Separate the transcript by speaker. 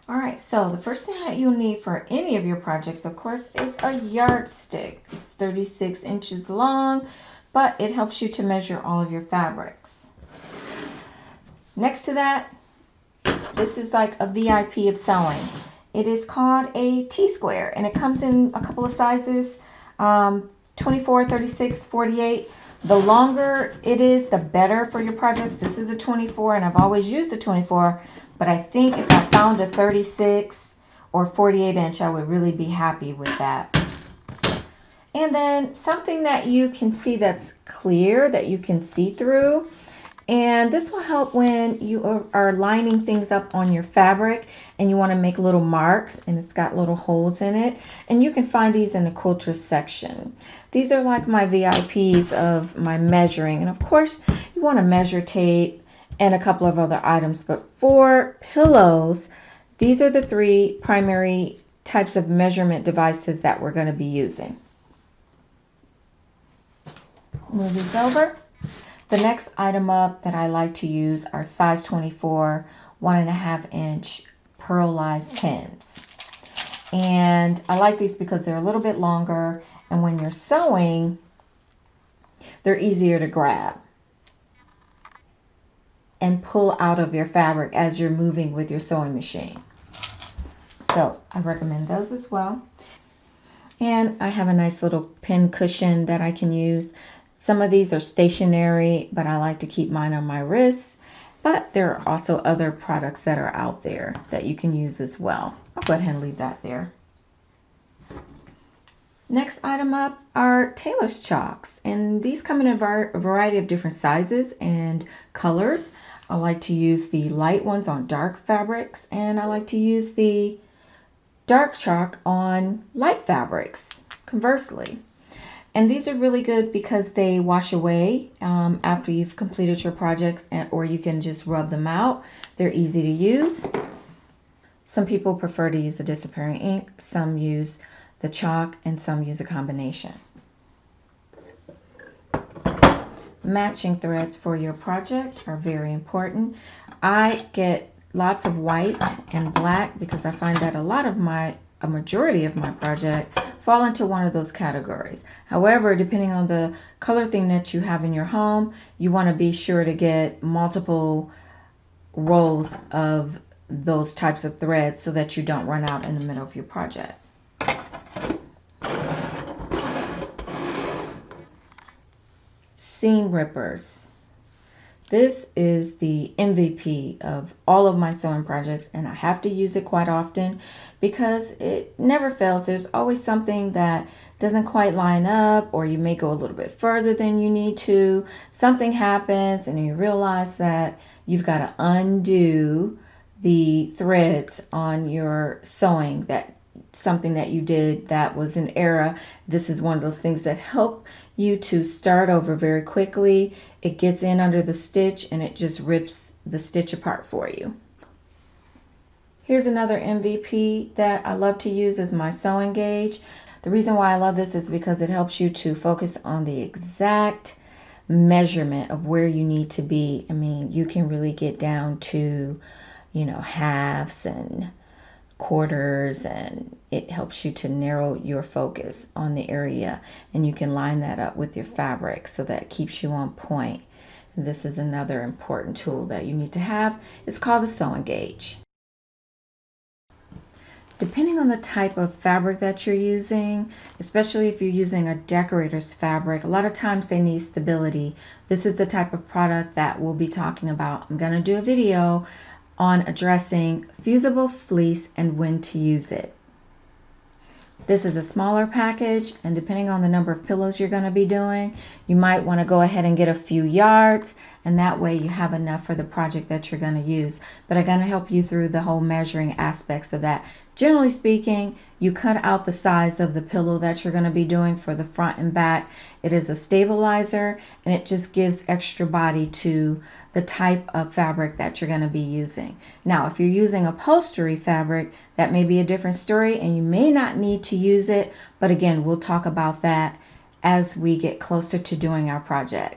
Speaker 1: All right, so the first thing that you'll need for any of your projects, of course, is a yardstick. It's 36 inches long, but it helps you to measure all of your fabrics. Next to that, this is like a VIP of sewing. It is called a T-square, and it comes in a couple of sizes, 24, 36, 48. The longer it is, the better for your projects. This is a 24, and I've always used a 24, but I think if I found a 36 or 48 inch, I would really be happy with that. And then something that you can see that's clear, that you can see through. And this will help when you are lining things up on your fabric and you want to make little marks, and it's got little holes in it. And you can find these in the quilter section. These are like my VIPs of my measuring. And of course, you want to measure tape and a couple of other items. But for pillows, these are the three primary types of measurement devices that we're going to be using. Move these over. The next item up that I like to use are size 24, 1.5 inch pearlized pins. And I like these because they're a little bit longer, and when you're sewing, they're easier to grab and pull out of your fabric as you're moving with your sewing machine. So I recommend those as well. And I have a nice little pin cushion that I can use. Some of these are stationary, but I like to keep mine on my wrists. But there are also other products that are out there that you can use as well. I'll go ahead and leave that there. Next item up are Tailors Chalks, and these come in a variety of different sizes and colors. I like to use the light ones on dark fabrics, and I like to use the dark chalk on light fabrics, conversely. And these are really good because they wash away after you've completed your projects, or you can just rub them out. They're easy to use. Some people prefer to use the disappearing ink, some use the chalk, and some use a combination. Matching threads for your project are very important. I get lots of white and black because I find that a majority of my project fall into one of those categories. However, depending on the color theme that you have in your home, you want to be sure to get multiple rolls of those types of threads so that you don't run out in the middle of your project. Seam rippers. This is the MVP of all of my sewing projects, and I have to use it quite often because it never fails. There's always something that doesn't quite line up, or you may go a little bit further than you need to. Something happens and you realize that you've got to undo the threads on your sewing, that something that you did that was an error. This is one of those things that help you to start over very quickly. It gets in under the stitch and it just rips the stitch apart for you. Here's another MVP that I love to use as my sewing gauge. The reason why I love this is because it helps you to focus on the exact measurement of where you need to be. I mean, you can really get down to, halves and quarters, and it helps you to narrow your focus on the area, and you can line that up with your fabric so that it keeps you on point. This is another important tool that you need to have. It's called the sewing gauge. Depending on the type of fabric that you're using, especially if you're using a decorator's fabric, a lot of times they need stability. This is the type of product that we'll be talking about. I'm going to do a video on addressing fusible fleece and when to use it. This is a smaller package, and depending on the number of pillows you're going to be doing, you might want to go ahead and get a few yards, and that way you have enough for the project that you're going to use. But I'm going to help you through the whole measuring aspects of that. Generally speaking, you cut out the size of the pillow that you're going to be doing for the front and back. It is a stabilizer, and it just gives extra body to the type of fabric that you're going to be using. Now, if you're using upholstery fabric, that may be a different story, and you may not need to use it. But again, we'll talk about that as we get closer to doing our project.